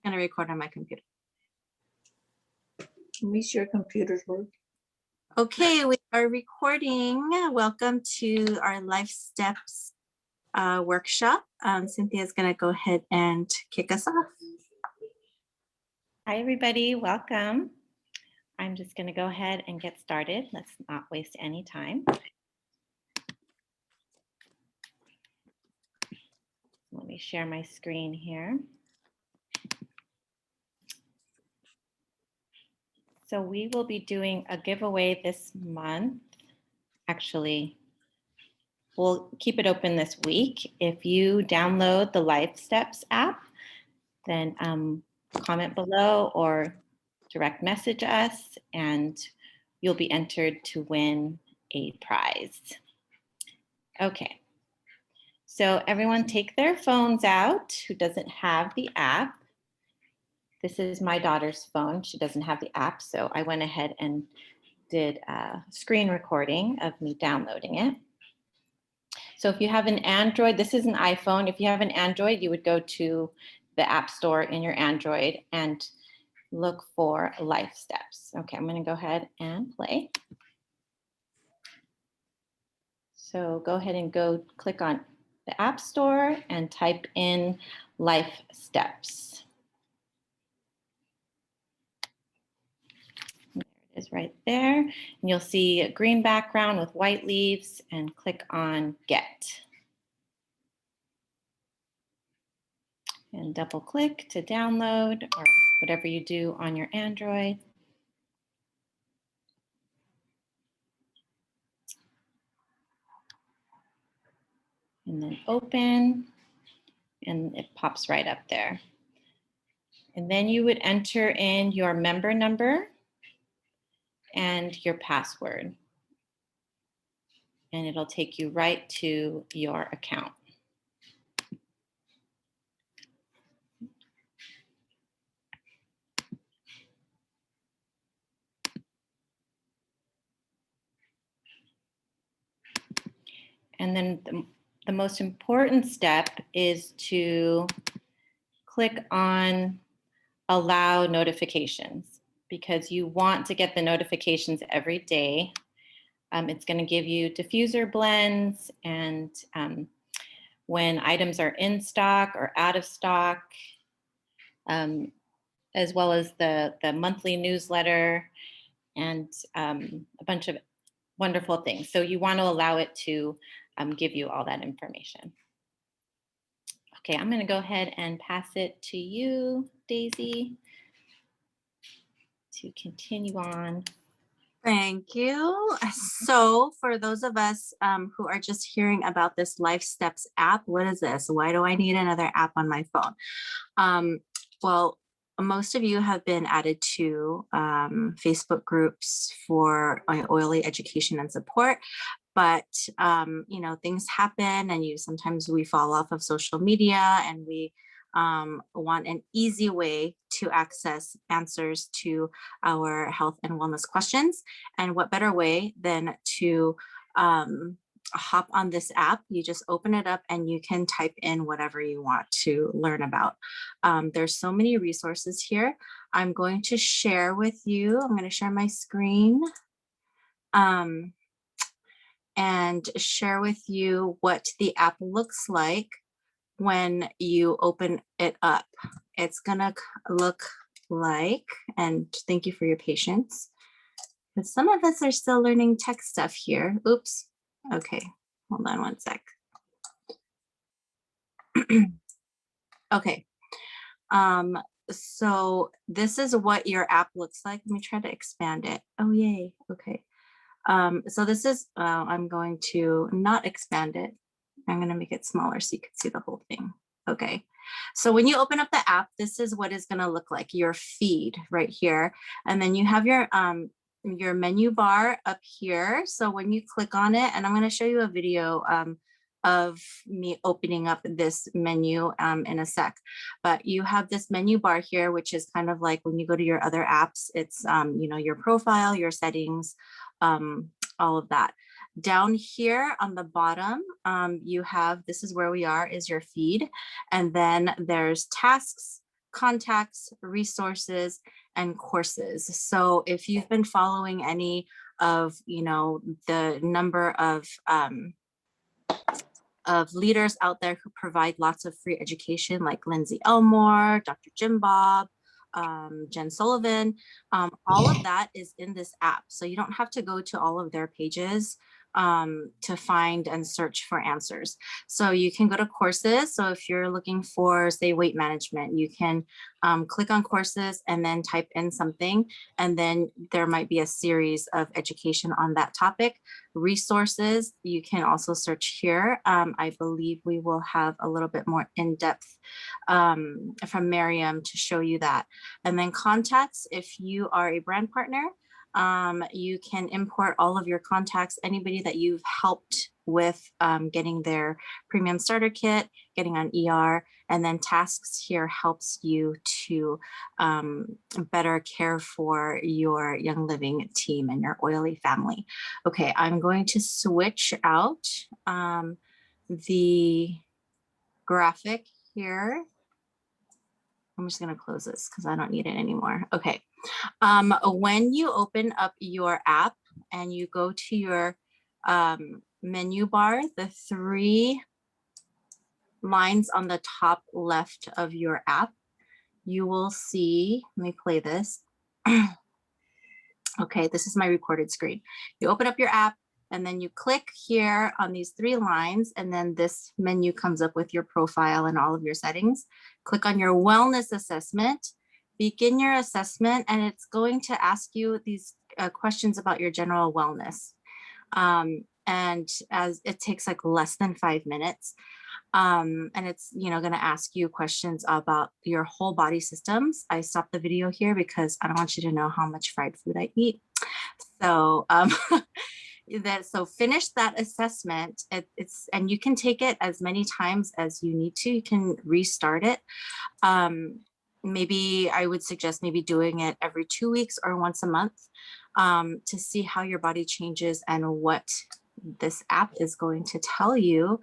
going to record on my computer. At least your computers work. Okay, we are recording. Welcome to our Life Steps workshop. Cynthia's going to go ahead and kick us off. Hi, everybody. Welcome. I'm just going to go ahead and get started. Let's not waste any time. Let me share my screen here. So we will be doing a giveaway this month. Actually, we'll keep it open this week. If you download the Life Steps app, then comment below or direct message us and you'll be entered to win a prize. Okay, so everyone take their phones out who doesn't have the app. This is my daughter's phone. She doesn't have the app, so I went ahead and did a screen recording of me downloading it. So if you have an Android, this is an iPhone. If you have an Android, you would go to the App Store in your Android and look for Life Steps. Okay, I'm going to go ahead and play. So go ahead and click on the App Store and type in Life Steps. There it is right there. And you'll see a green background with white leaves and click on Get. And double click to download or whatever you do on your Android. And then open, and it pops right up there. And then you would enter in your member number and your password. And it'll take you right to your account. And then the most important step is to click on Allow Notifications because you want to get the notifications every day. It's going to give you diffuser blends and when items are in stock or out of stock, as well as the monthly newsletter and a bunch of wonderful things. So you want to allow it to give you all that information. Okay, I'm going to go ahead and pass it to you, Daisy, to continue on. Thank you. So for those of us who are just hearing about this Life Steps app, what is this? Why do I need another app on my phone? Well, most of you have been added to Facebook groups for oily education and support. But, you know, things happen and sometimes we fall off of social media and we want an easy way to access answers to our health and wellness questions. And what better way than to hop on this app? You just open it up and you can type in whatever you want to learn about. There's so many resources here. I'm going to share with you, I'm going to share my screen. And share with you what the app looks like when you open it up. It's gonna look like, and thank you for your patience, but some of us are still learning tech stuff here. Oops, okay, hold on one sec. Okay, so this is what your app looks like. Let me try to expand it. Oh, yay, okay. So this is, I'm going to not expand it. I'm going to make it smaller so you can see the whole thing. Okay. So when you open up the app, this is what it's going to look like, your feed right here. And then you have your menu bar up here. So when you click on it, and I'm going to show you a video of me opening up this menu in a sec, but you have this menu bar here, which is kind of like when you go to your other apps, it's, you know, your profile, your settings, all of that. Down here on the bottom, you have, this is where we are, is your feed. And then there's tasks, contacts, resources, and courses. So if you've been following any of, the number of leaders out there who provide lots of free education, like Lindsay Elmore, Dr. Jim Bob, Jen Sullivan, all of that is in this app. So you don't have to go to all of their pages to find and search for answers. So you can go to courses. So if you're looking for, say, weight management, you can click on courses and then type in something, and then there might be a series of education on that topic. Resources, you can also search here. I believe we will have a little bit more in-depth from Miriam to show you that. And then contacts, if you are a brand partner, you can import all of your contacts, anybody that you've helped with getting their premium starter kit, getting on ER, and then tasks here helps you to better care for your Young Living team and your oily family. Okay, I'm going to switch out the graphic here. I'm just going to close this because I don't need it anymore. Okay. When you open up your app and you go to your menu bar, the 3 lines on the top left of your app, you will see, let me play this. Okay, this is my recorded screen. You open up your app and then you click here on these 3 lines, and then this menu comes up with your profile and all of your settings. Click on your wellness assessment, begin your assessment, and it's going to ask you these questions about your general wellness. And as it takes like less than 5 minutes. And it's, going to ask you questions about your whole body systems. I stopped the video here because I don't want you to know how much fried food I eat. So, so finish that assessment. And you can take it as many times as you need to. You can restart it. Maybe I would suggest maybe doing it every 2 weeks or once a month to see how your body changes and what this app is going to tell you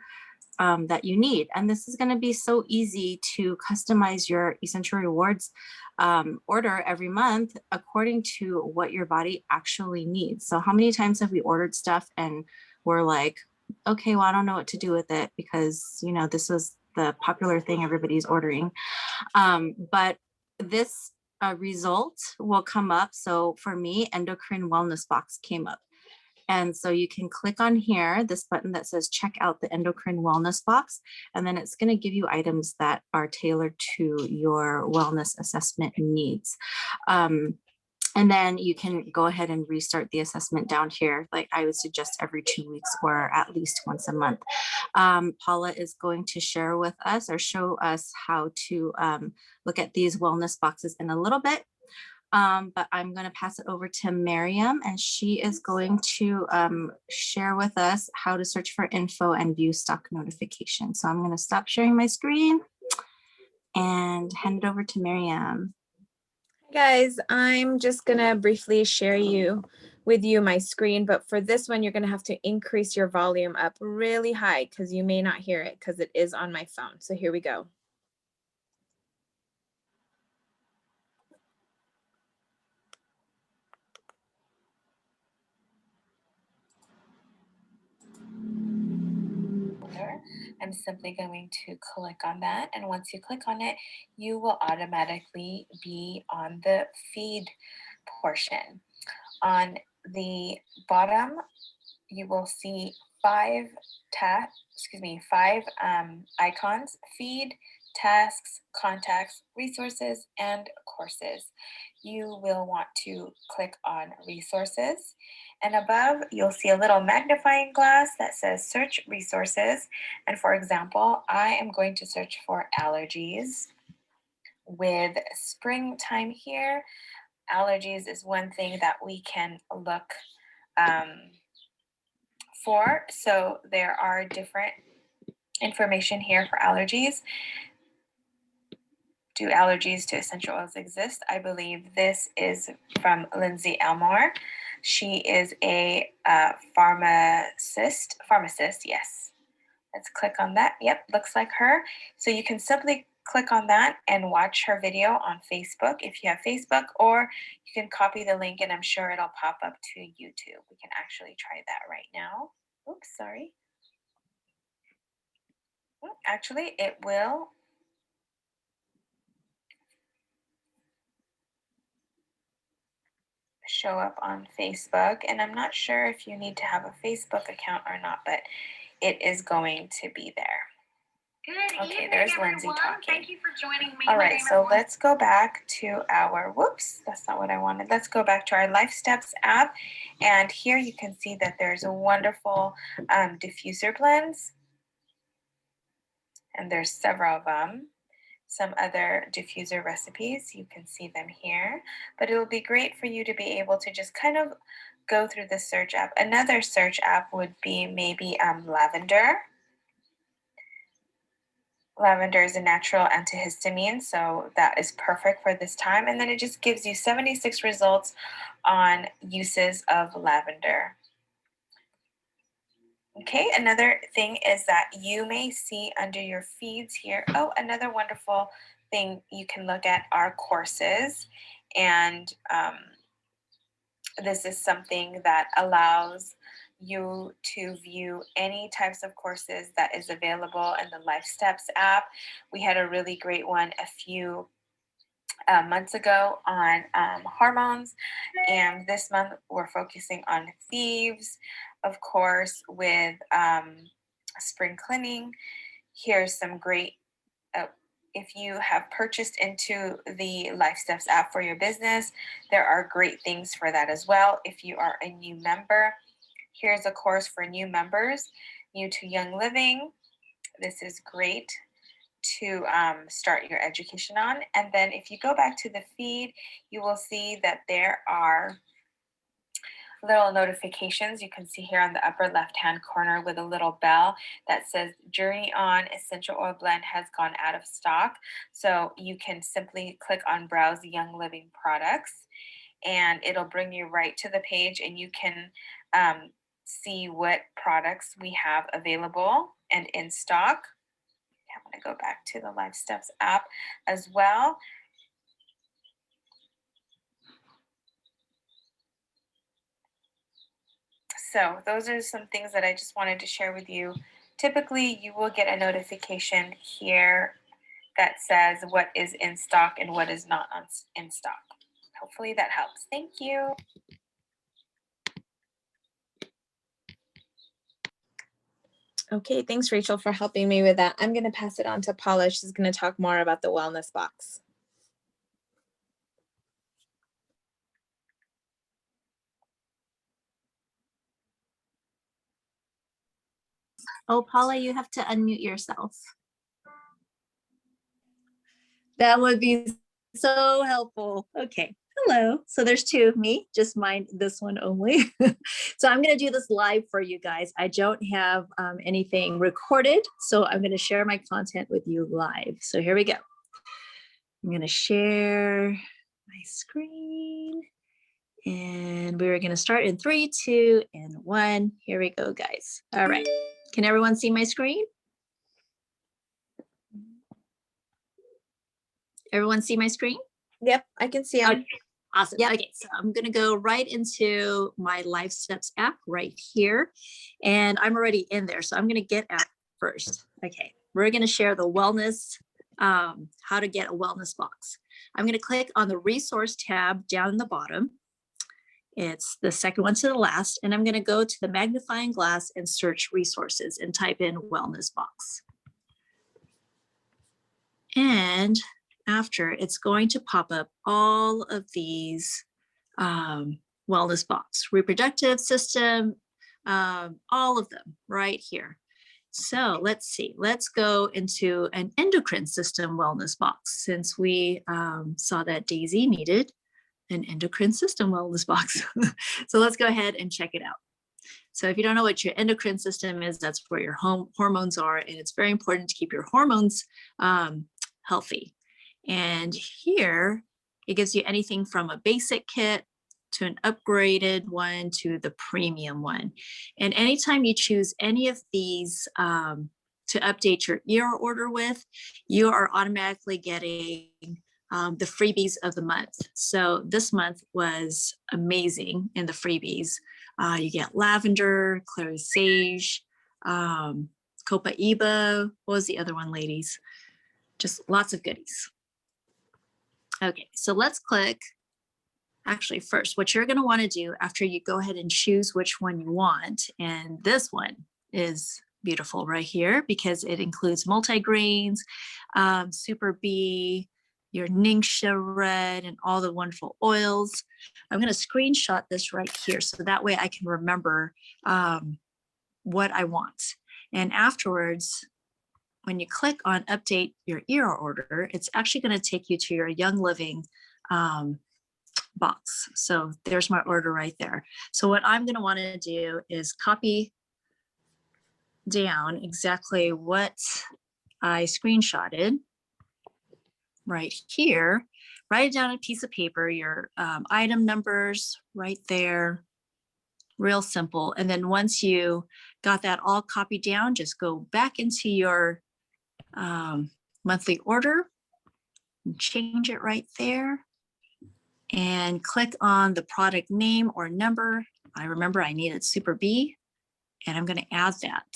that you need. And this is going to be so easy to customize your Essential Rewards order every month according to what your body actually needs. So how many times have we ordered stuff and we're like, okay, well, I don't know what to do with it because, this was the popular thing everybody's ordering. But this result will come up. So for me, endocrine wellness box came up. And so you can click on here, this button that says check out the endocrine wellness box, and then it's going to give you items that are tailored to your wellness assessment needs. And then you can go ahead and restart the assessment down here. Like I would suggest every 2 weeks or at least once a month. Paula is going to share with us or show us how to look at these wellness boxes in a little bit. But I'm going to pass it over to Miriam, and she is going to share with us how to search for info and view stock notifications. So I'm going to stop sharing my screen and hand it over to Miriam. Guys, I'm just gonna briefly share with you my screen, but for this one, you're gonna have to increase your volume up really high because you may not hear it because it is on my phone. So here we go. I'm simply going to click on that, and once you click on it, you will automatically be on the feed portion. On the bottom, you will see 5 icons: feed, tasks, contacts, resources, and courses. You will want to click on resources, and above you'll see a little magnifying glass that says search resources. And for example, I am going to search for allergies. With springtime here, allergies is one thing that we can look for. So there are different information here for allergies. Do allergies to essential oils exist? I believe this is from Lindsay Elmore. She is a pharmacist, yes. Let's click on that. Yep, looks like her. So you can simply click on that and watch her video on Facebook if you have Facebook, or you can copy the link and I'm sure it'll pop up to YouTube. We can actually try that right now. Oops, sorry. Actually, it will show up on Facebook, and I'm not sure if you need to have a Facebook account or not, but it is going to be there. Good Okay, evening, there's Lindsay everyone. talking. Thank you for joining me. All My right, name so is let's go back to our, whoops, that's not what I wanted. Let's go back to our Life Steps app. And here you can see that there's a wonderful diffuser blends. And there's several of them. Some other diffuser recipes, you can see them here. But it will be great for you to be able to just kind of go through the search app. Another search app would be maybe lavender. Lavender is a natural antihistamine, so that is perfect for this time. And then it just gives you 76 results on uses of lavender. Okay, another thing is that you may see under your feeds here, oh, another wonderful thing you can look at are courses. And this is something that allows you to view any types of courses that is available in the Life Steps app. We had a really great one a few months ago on hormones, and this month we're focusing on thieves, of course, with spring cleaning. Here's some great if you have purchased into the Life Steps app for your business, there are great things for that as well. If you are a new member, here's a course for new members, new to Young Living. This is great to start your education on. And then if you go back to the feed, you will see that there are little notifications you can see here on the upper left hand corner with a little bell that says Journey On Essential Oil Blend has gone out of stock. So you can simply click on Browse Young Living products and it'll bring you right to the page, and you can see what products we have available and in stock. I'm going to go back to the Life Steps app as well. So those are some things that I just wanted to share with you. Typically, you will get a notification here that says what is in stock and what is not in stock. Hopefully that helps. Thank you. Okay, thanks, Rachel, for helping me with that. I'm going to pass it on to Paula. She's going to talk more about the wellness box. Oh, Paula, you have to unmute yourself. That would be so helpful. Okay. Hello. So there's two of me, just mind this one only. So I'm going to do this live for you guys. I don't have anything recorded, so I'm going to share my content with you live. So here we go. I'm going to share my screen, and we're going to start in 3, 2, and 1. Here we go, guys. All right. Can everyone see my screen? Everyone see my screen? Yep, I can see them. Okay, awesome. Yep. Okay, so I'm going to go right into my Life Steps app right here. And I'm already in there, so I'm going to get app first. Okay, we're going to share the wellness, how to get a wellness box. I'm going to click on the resource tab down in the bottom. It's the second one to the last. And I'm going to go to the magnifying glass and search resources and type in wellness box. And after, it's going to pop up all of these wellness box, reproductive system, all of them right here. So let's see, let's go into an endocrine system wellness box, since we saw that Daisy needed an endocrine system wellness box. So let's go ahead and check it out. So if you don't know what your endocrine system is, that's where your hormones are. And it's very important to keep your hormones healthy. And here it gives you anything from a basic kit to an upgraded one to the premium one. And anytime you choose any of these to to update your ear order with, you are automatically getting the freebies of the month. So this month was amazing in the freebies. You get lavender, clary sage, copaiba. What was the other one, ladies? Just lots of goodies. Okay, so let's click. Actually, first, what you're going to want to do after you go ahead and choose which one you want, and this one is beautiful right here because it includes multigrains, Super B, your Ningxia red, and all the wonderful oils. I'm going to screenshot this right here so that way I can remember what I want. And afterwards, when you click on update your ear order, it's actually going to take you to your Young Living box. So there's my order right there. So what I'm going to want to do is copy down exactly what I screenshotted right here. Write it down on a piece of paper, your item numbers right there. Real simple. And then once you got that all copied down, just go back into your monthly order and change it right there. And click on the product name or number. I remember I needed Super B, and I'm going to add that.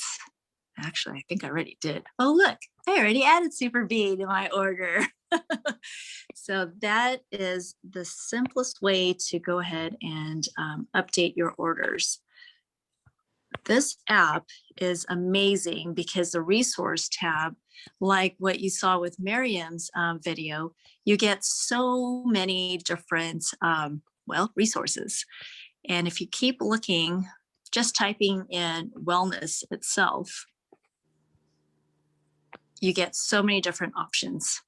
Actually, I think I already did. Oh, look, I already added Super B to my order. So that is the simplest way to go ahead and update your orders. This app is amazing because the resource tab, like what you saw with Miriam's video, you get so many different, resources. And if you keep looking, just typing in wellness itself, you get so many different options.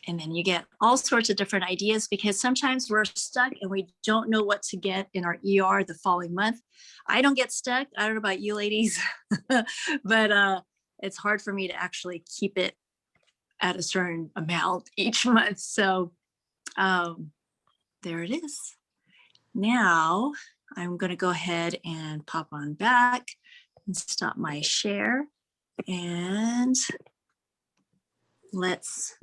And then you get all sorts of different ideas because sometimes we're stuck and we don't know what to get in our ER the following month. I don't get stuck. I don't know about you ladies, but it's hard for me to actually keep it at a certain amount each month. So there it is. Now I'm going to go ahead and pop on back and stop my share. And let's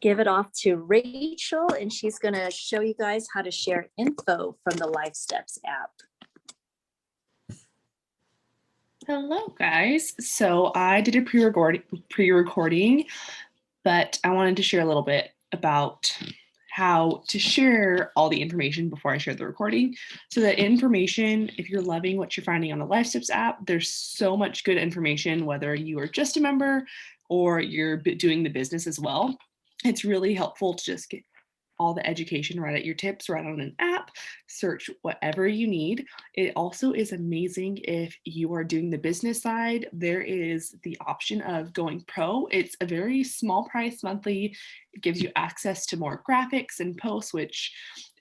give it off to Rachel, and she's going to show you guys how to share info from the Life Steps app. Hello, guys. So I did a pre-recording, but I wanted to share a little bit about how to share all the information before I share the recording. So that information, if you're loving what you're finding on the Life Steps app, there's so much good information, whether you are just a member or you're doing the business as well. It's really helpful to just get all the education right at your tips, right on an app, search whatever you need. It also is amazing if you are doing the business side. There is the option of going pro. It's a very small price monthly. It gives you access to more graphics and posts, which,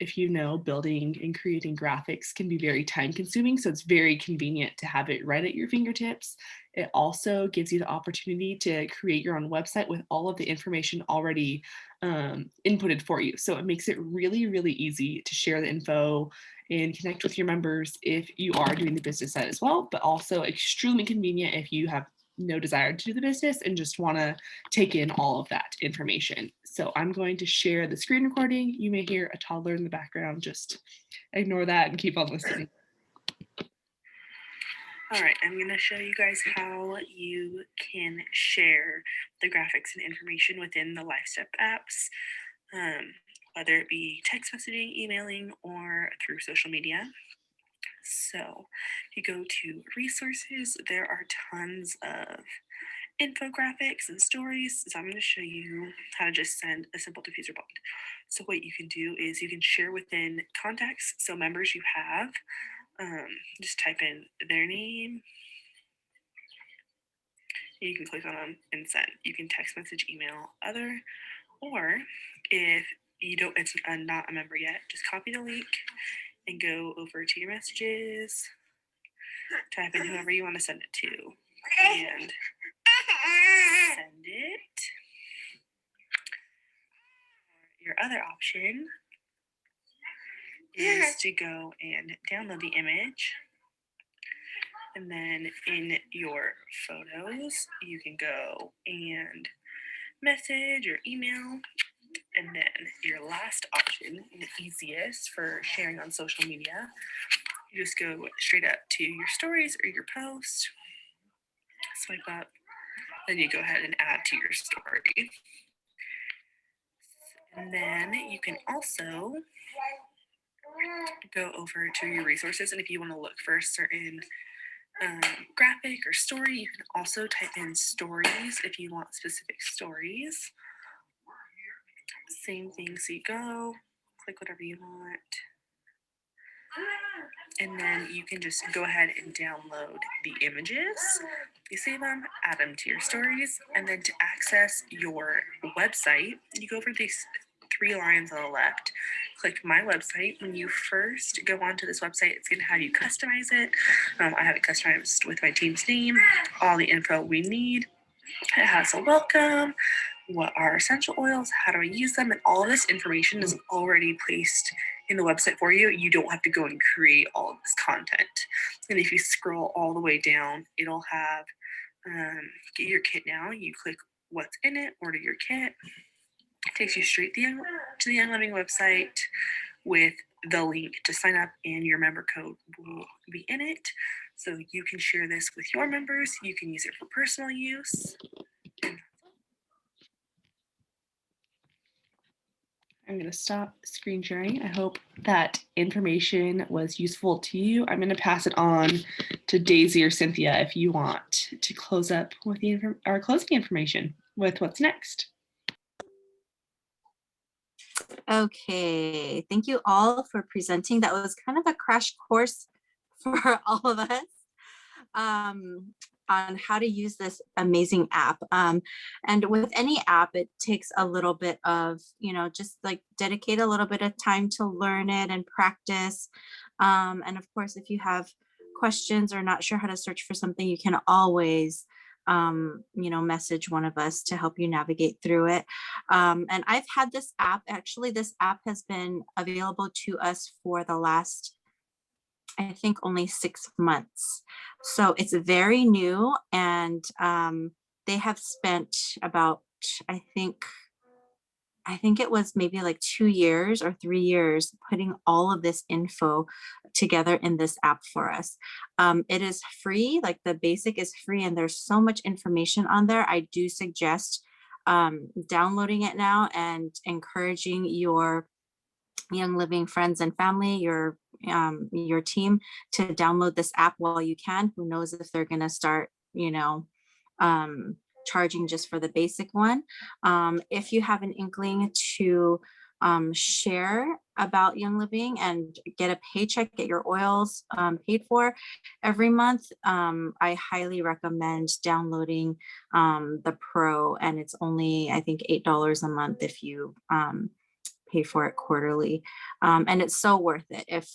if you know, building and creating graphics can be very time consuming. So it's very convenient to have it right at your fingertips. It also gives you the opportunity to create your own website with all of the information already inputted for you. So it makes it really, really easy to share the info and connect with your members if you are doing the business side as well, but also extremely convenient if you have no desire to do the business and just want to take in all of that information. So I'm going to share the screen recording. You may hear a toddler in the background. Just ignore that and keep on listening. All right, I'm going to show you guys how you can share the graphics and information within the LifeStep apps, whether it be text messaging, emailing, or through social media. So if you go to resources, there are tons of infographics and stories. So I'm going to show you how to just send a simple diffuser bond. So what you can do is you can share within contacts. So members you have, just type in their name. You can click on them and send. You can text message, email, other, or if you don't, it's not a member yet, just copy the link and go over to your messages, type in whoever you want to send it to, and send it. Your other option is to go and download the image And then in your photos, you can go and message or email. And then your last option, the easiest for sharing on social media, you just go straight up to your stories or your post, swipe up, then you go ahead and add to your story. And then you can also go over to your resources. And if you want to look for a certain graphic or story, you can also type in stories if you want specific stories. Same thing, so you go, click whatever you want. And then you can just go ahead and download the images. You save them, add them to your stories, and then to access your website, you go over these 3 lines on the left. Click My Website. When you first go onto this website, it's going to have you customize it. I have it customized with my team's name, all the info we need. It has a welcome, what are essential oils, how do I use them, and all of this information is already placed in the website for you. You don't have to go and create all of this content. And if you scroll all the way down, it'll have get your kit now. You click what's in it, order your kit. It takes you straight to the Young Living website with the link to sign up, and your member code will be in it. So you can share this with your members. You can use it for personal use. I'm going to stop screen sharing. I hope that information was useful to you. I'm going to pass it on to Daisy or Cynthia if you want to close up with our closing information with what's next. Okay, thank you all for presenting. That was kind of a crash course for all of us on how to use this amazing app. And with any app, it takes a little bit of, just like dedicate a little bit of time to learn it and practice. And of course, if you have questions or not sure how to search for something, you can always message one of us to help you navigate through it. And I've had this app, actually, this app has been available to us for the last, I think, only 6 months. So it's very new, and they have spent about, I think it was maybe like 2 years or 3 years putting all of this info together in this app for us. It is free, like the basic is free, and there's so much information on there. I do suggest downloading it now and encouraging your Young Living friends and family, your team, to download this app while you can. Who knows if they're going to start, charging just for the basic one. If you have an inkling to share about Young Living and get a paycheck, get your oils paid for every month, I highly recommend downloading the Pro, and it's only, I think, $8 a month if you pay for it quarterly. And it's so worth it. If,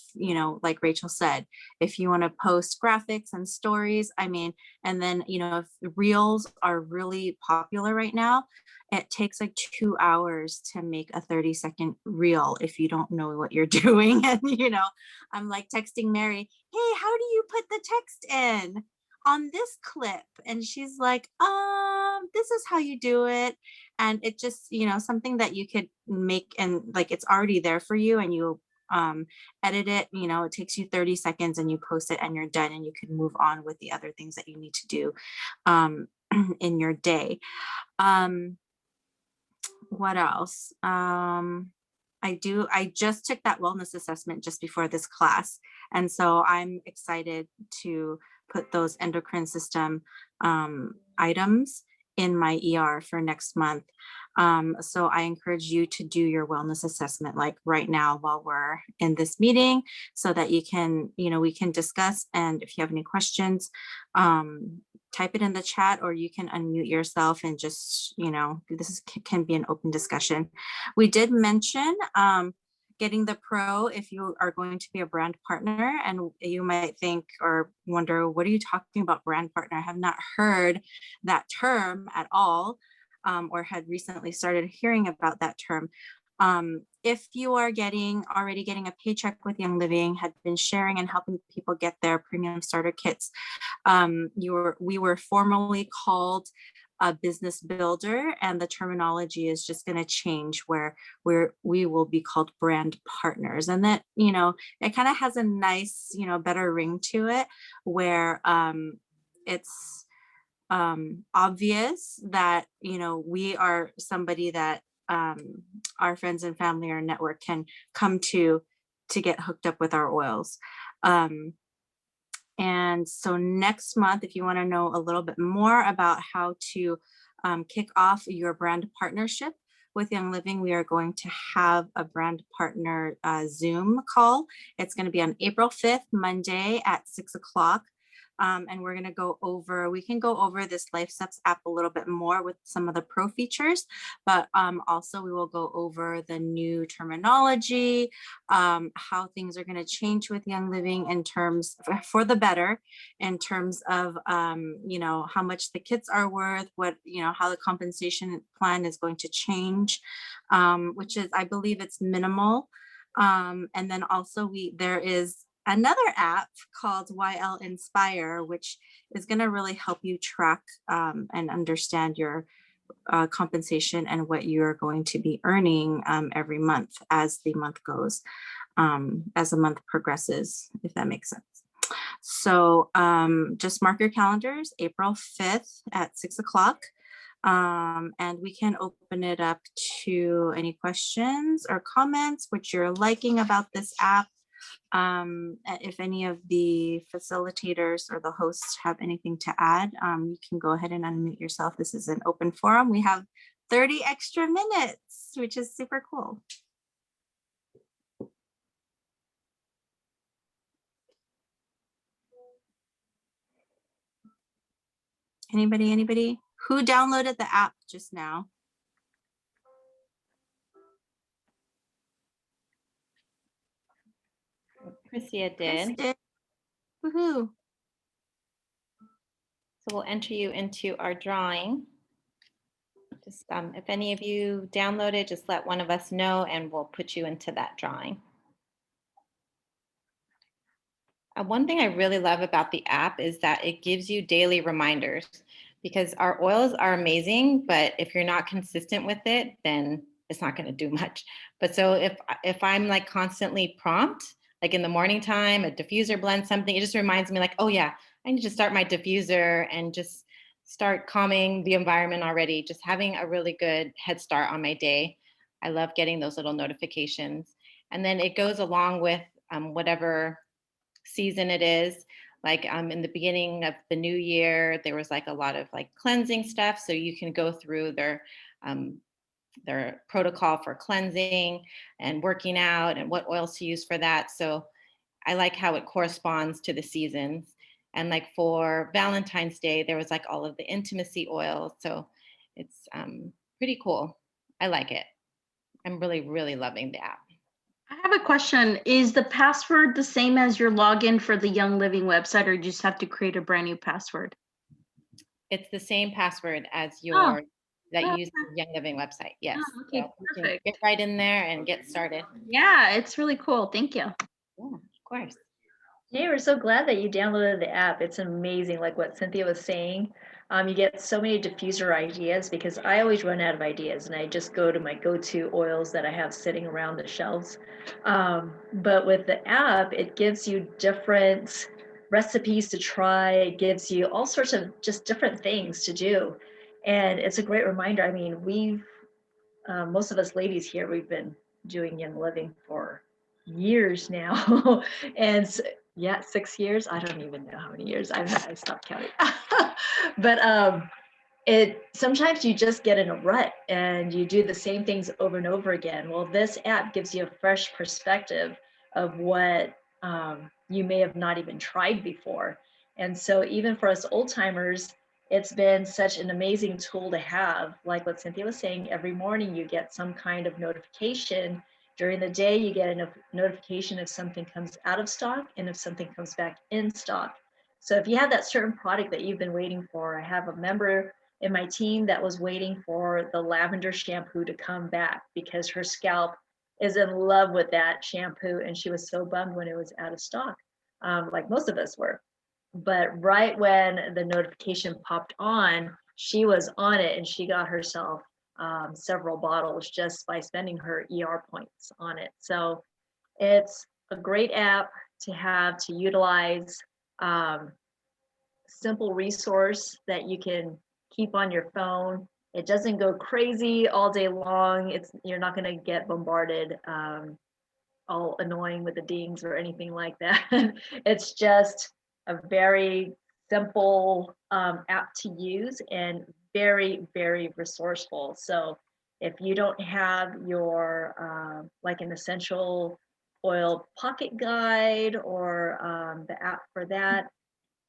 like Rachel said, if you want to post graphics and stories, and then, if reels are really popular right now, it takes like 2 hours to make a 30-second reel if you don't know what you're doing. And, I'm like texting Mary, hey, how do you put the text in on this clip? And she's like, this is how you do it. And it just, something that you could make, and like it's already there for you, and you edit it, it takes you 30 seconds and you post it and you're done, and you can move on with the other things that you need to do in your day. What else? I just took that wellness assessment just before this class. And so I'm excited to put those endocrine system items in my ER for next month. So I encourage you to do your wellness assessment like right now while we're in this meeting, so that you can, we can discuss. And if you have any questions, type it in the chat, or you can unmute yourself and just, can be an open discussion. We did mention getting the Pro if you are going to be a brand partner, and you might think or wonder, what are you talking about, brand partner? I have not heard that term at all, or had recently started hearing about that term. if you are already getting a paycheck with Young Living, had been sharing and helping people get their premium starter kits, we were formerly called a business builder, and the terminology is just going to change where we will be called brand partners. And that, it kind of has a nice, better ring to it, where it's obvious that, we are somebody that our friends and family or network can come to get hooked up with our oils. And so next month, if you want to know a little bit more about how to kick off your brand partnership with Young Living, we are going to have a brand partner Zoom call. It's going to be on April 5th, Monday at 6 o'clock. And we're going to we can go over this Life Steps app a little bit more with some of the pro features, but also we will go over the new terminology, how things are going to change with Young Living in terms for the better, in terms of, how much the kits are worth, what, how the compensation plan is going to change, which is, I believe it's minimal. And then also there is another app called YL Inspire, which is going to really help you track and understand your compensation and what you're going to be earning every month as the month goes, as the month progresses, if that makes sense. So just mark your calendars, April 5th at 6 o'clock. And we can open it up to any questions or comments, which you're liking about this app. If any of the facilitators or the hosts have anything to add, you can go ahead and unmute yourself. This is an open forum. We have 30 extra minutes, which is super cool. Anybody? Who downloaded the app just now? Chrissia Chris did. did. Woohoo. So we'll enter you into our drawing. Just if any of you download it, just let one of us know and we'll put you into that drawing. One thing I really love about the app is that it gives you daily reminders, because our oils are amazing, but if you're not consistent with it, then it's not going to do much. But so if I'm like constantly prompt, like in the morning time, a diffuser blend something, it just reminds me like, oh yeah, I need to start my diffuser and just start calming the environment already, just having a really good head start on my day. I love getting those little notifications. And then it goes along with whatever season it is. Like in the beginning of the new year, there was like a lot of like cleansing stuff. So you can go through their protocol for cleansing and working out and what oils to use for that. So I like how it corresponds to the seasons. And like for Valentine's Day, there was like all of the intimacy oils. So it's pretty cool. I like it. I'm really, really loving the app. I have a question. Is the password the same as your login for the Young Living website, or do you just have to create a brand new password? It's the same password as your that you use the Young Living website. Yes. Oh, okay, so you can perfect. get right in there and get started. Yeah, it's really cool. Thank you. Yeah, of course. Yeah, we're so glad that you downloaded the app. It's amazing, like what Cynthia was saying. You get so many diffuser ideas, because I always run out of ideas and I just go to my go-to oils that I have sitting around the shelves. But with the app, it gives you different recipes to try. It gives you all sorts of just different things to do. And it's a great reminder. I mean, most of us ladies here, we've been doing Young Living for years now. And yeah, 6 years. I don't even know how many years. I stopped counting. But it sometimes you just get in a rut and you do the same things over and over again. Well, this app gives you a fresh perspective of what you may have not even tried before. And so even for us old timers, it's been such an amazing tool to have. Like what Cynthia was saying, every morning you get some kind of notification. During the day, you get a notification if something comes out of stock and if something comes back in stock. So if you have that certain product that you've been waiting for, I have a member in my team that was waiting for the lavender shampoo to come back because her scalp is in love with that shampoo, and she was so bummed when it was out of stock, like most of us were. But right when the notification popped on, she was on it, and she got herself several bottles just by spending her ER points on it. So it's a great app to have, to utilize, simple resource that you can keep on your phone. It doesn't go crazy all day long. You're not going to get bombarded all annoying with the dings or anything like that. It's just a very simple app to use, and very, very resourceful. So if you don't have your like an essential oil pocket guide or the app for that,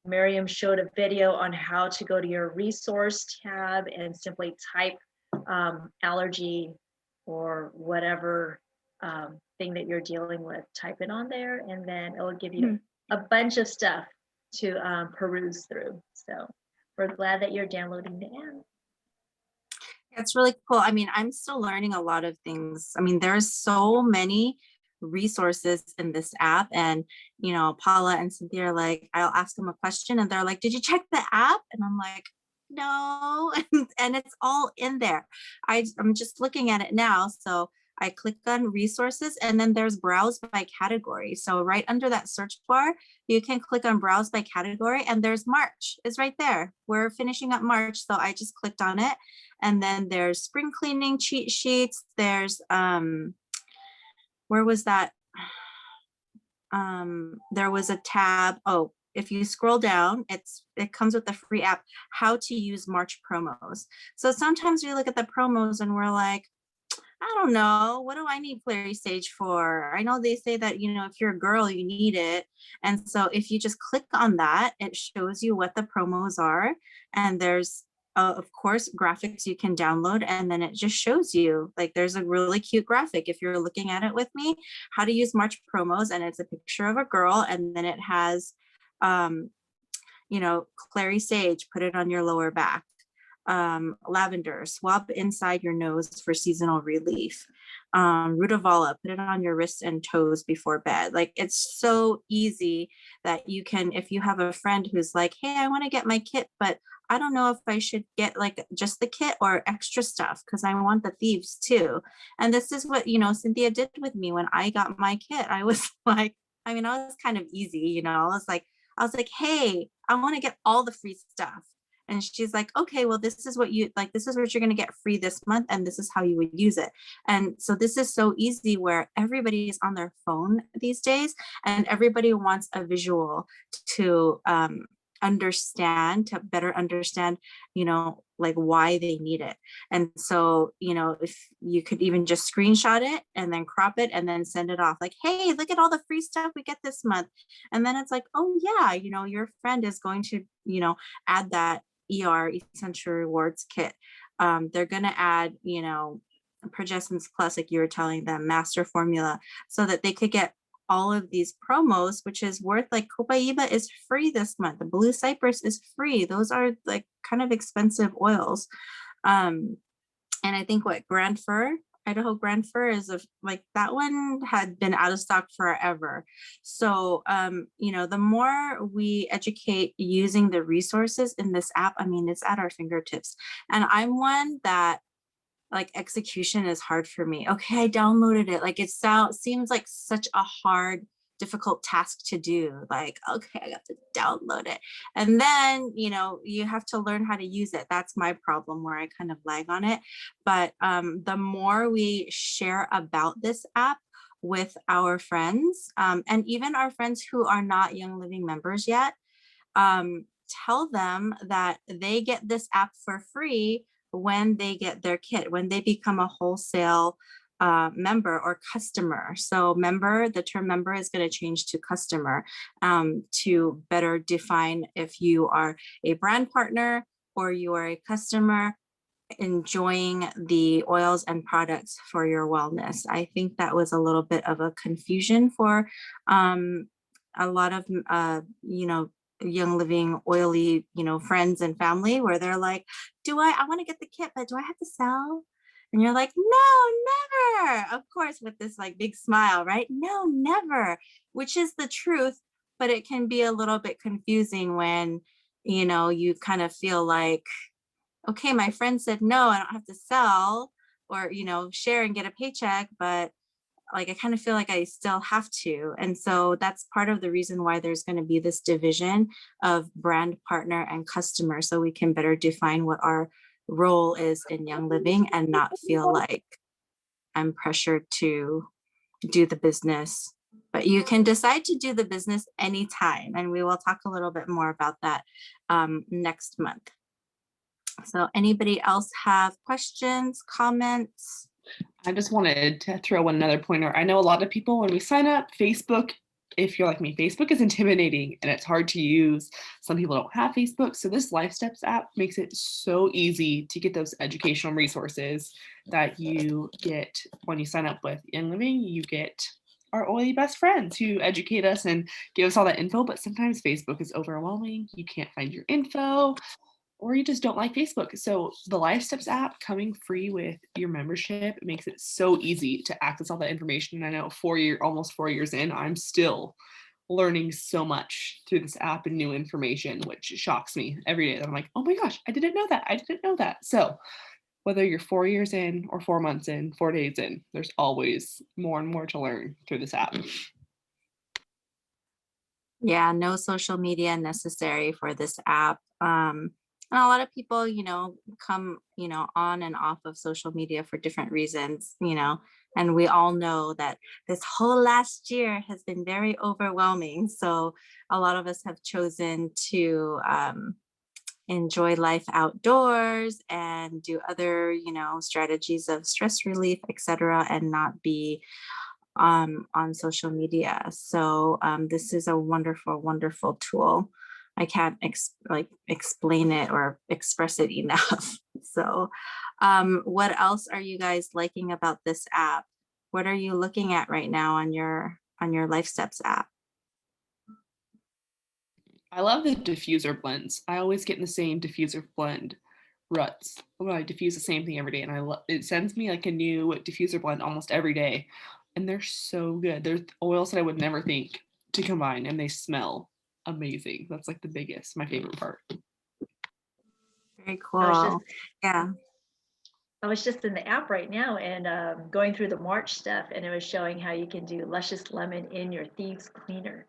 Miriam showed a video on how to go to your resource tab and simply type allergy or whatever thing that you're dealing with, type it on there, and then it will give you a bunch of stuff to peruse through. So we're glad that you're downloading the app. It's really cool. I mean, I'm still learning a lot of things. I mean, there's so many resources in this app, and Paula and Cynthia are like, I'll ask them a question and they're like, did you check the app? And I'm like, no. And it's all in there. I'm just looking at it now. So I click on resources, and then there's browse by category. So right under that search bar, you can click on browse by category, and there's March is right there. We're finishing up March. So I just clicked on it. And then there's spring cleaning cheat sheets. There's, where was that? There was a tab. Oh, if you scroll down, it comes with the free app, how to use March promos. So sometimes we look at the promos and we're like, I don't know, what do I need Clary Sage for? I know they say that, if you're a girl, you need it. And so if you just click on that, it shows you what the promos are. And there's, of course, graphics you can download, and then it just shows you, like, there's a really cute graphic if you're looking at it with me, how to use March promos. And it's a picture of a girl, and then it has, Clary Sage, put it on your lower back. Lavender, swab inside your nose for seasonal relief. Rutavala, put it on your wrists and toes before bed. Like, it's so easy that you can, if you have a friend who's like, hey, I want to get my kit, but I don't know if I should get like just the kit or extra stuff because I want the thieves too. And this is what, Cynthia did with me when I got my kit. I was like, I was kind of easy, I was like, hey, I want to get all the free stuff. And she's like, okay, well, this is what you're going to get free this month, and this is how you would use it. And so this is so easy, where everybody is on their phone these days, and everybody wants a visual to better understand, like why they need it. And so, if you could even just screenshot it and then crop it and then send it off, like, hey, look at all the free stuff we get this month. And then it's like, oh yeah, your friend is going to, add that ER Essential Rewards kit. They're going to add, Progestins Plus, like you were telling them, Master Formula, so that they could get all of these promos, which is worth, like, Copaiba is free this month. The Blue Cypress is free. Those are like kind of expensive oils. And I think Grand Fir, Idaho Grand Fir is like that one had been out of stock forever. So, the more we educate using the resources in this app, it's at our fingertips. And I'm one that, like, execution is hard for me. Okay, I downloaded it. Like, seems like such a hard, difficult task to do. Like, okay, I got to download it. And then, you have to learn how to use it. That's my problem, where I kind of lag on it. But the more we share about this app with our friends, and even our friends who are not Young Living members yet, tell them that they get this app for free when they get their kit, when they become a wholesale member or customer. So the term member is going to change to customer, to better define if you are a brand partner or you are a customer enjoying the oils and products for your wellness. I think that was a little bit of a confusion for a lot of, Young Living oily, friends and family, where they're like, I want to get the kit, but do I have to sell? And you're like, no, never. Of course, with this like big smile, right? No, never, which is the truth. But it can be a little bit confusing when, you kind of feel like, okay, my friend said no, I don't have to sell or, share and get a paycheck, but like I kind of feel like I still have to. And so that's part of the reason why there's going to be this division of brand partner and customer, so we can better define what our role is in Young Living and not feel like I'm pressured to do the business. But you can decide to do the business anytime, and we will talk a little bit more about that next month. So anybody else have questions, comments? I just wanted to throw in another pointer. I know a lot of people, when we sign up, Facebook, if you're like me, Facebook is intimidating and it's hard to use. Some people don't have Facebook. So this Life Steps app makes it so easy to get those educational resources that you get when you sign up with Young Living. You get our oily best friends who educate us and give us all that info. But sometimes Facebook is overwhelming. You can't find your info, or you just don't like Facebook. So the Life Steps app coming free with your membership makes it so easy to access all that information. And I know almost 4 years in, I'm still learning so much through this app and new information, which shocks me every day. That I'm like, oh my gosh, I didn't know that. I didn't know that. So whether you're 4 years in or 4 months in, 4 days in, there's always more and more to learn through this app. Yeah, no social media necessary for this app. And a lot of people, come, on and off of social media for different reasons, and we all know that this whole last year has been very overwhelming. So a lot of us have chosen to enjoy life outdoors and do other, strategies of stress relief, etc., and not be on social media. So this is a wonderful, wonderful tool. I can't explain it or express it enough. So what else are you guys liking about this app? What are you looking at right now on your Life Steps app? I love the diffuser blends. I always get in the same diffuser blend ruts. I diffuse the same thing every day, and it sends me like a new diffuser blend almost every day, and they're so good. They're oils that I would never think to combine, and they smell amazing. That's like my favorite part. Very I cool. Yeah. was just in the app right now and going through the March stuff, and it was showing how you can do luscious lemon in your thieves cleaner.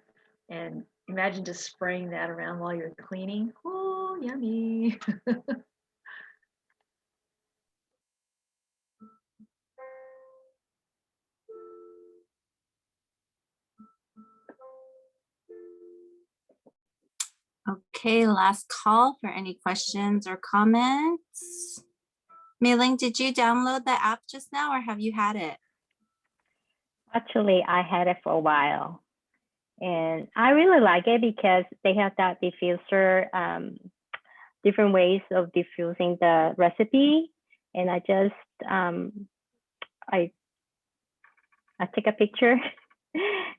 And imagine just spraying that around while you're cleaning. Oh, yummy. Okay, last call for any questions or comments. Mei-Ling, did you download the app just now or have you had it? Actually, I had it for a while, and I really like it because they have that diffuser, different ways of diffusing the recipe. And I just, I take a picture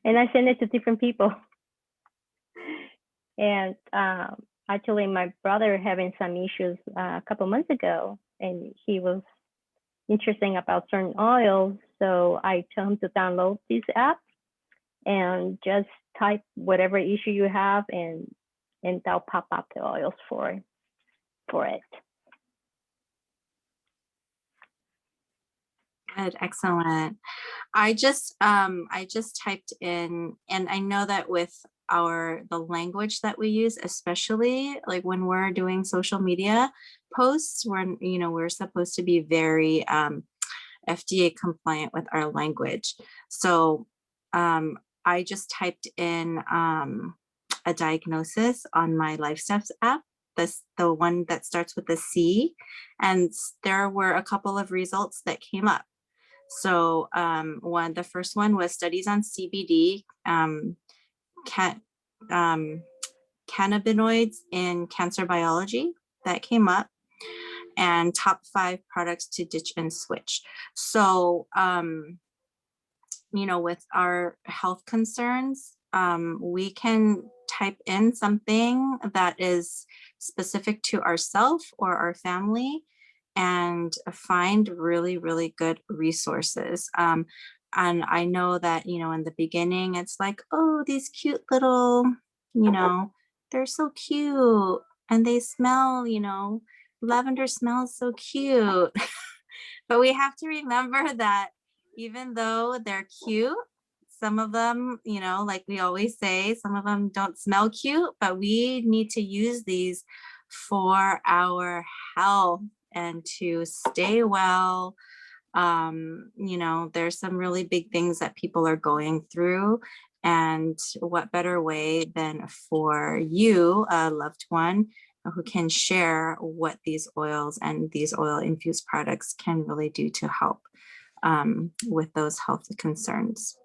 and I send it to different people. And actually, my brother having some issues a couple months ago, and he was interested about certain oils. So I told him to download this app and just type whatever issue you have, and they'll pop up the oils for it. Good, excellent. I just typed in, and I know that with the language that we use, especially like when we're doing social media posts, we're supposed to be very FDA compliant with our language. So I just typed in a diagnosis on my Life Steps app, the one that starts with a C, and there were a couple of results that came up. So the first one was studies on CBD, cannabinoids in cancer biology, that came up, and top 5 products to ditch and switch. So, with our health concerns, we can type in something that is specific to ourselves or our family, and find really, really good resources. And I know that, in the beginning, it's like, oh, these cute little, they're so cute and they smell, lavender smells so cute. But we have to remember that even though they're cute, some of them, like we always say, some of them don't smell cute, but we need to use these for our health and to stay well. There's some really big things that people are going through. And what better way than for you, a loved one, who can share what these oils and these oil infused products can really do to help with those health concerns.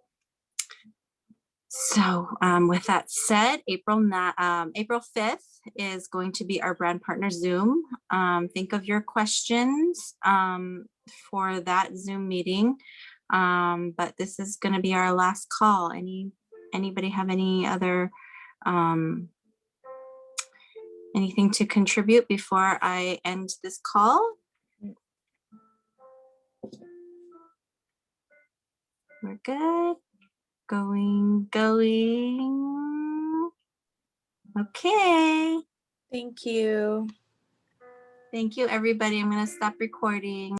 So with that said, April 5th is going to be our brand partner Zoom. Think of your questions for that Zoom meeting. But this is going to be our last call. Anybody have any other anything to contribute before I end this call? We're good. Going. Okay. Thank you. Thank you, everybody. I'm going to stop recording.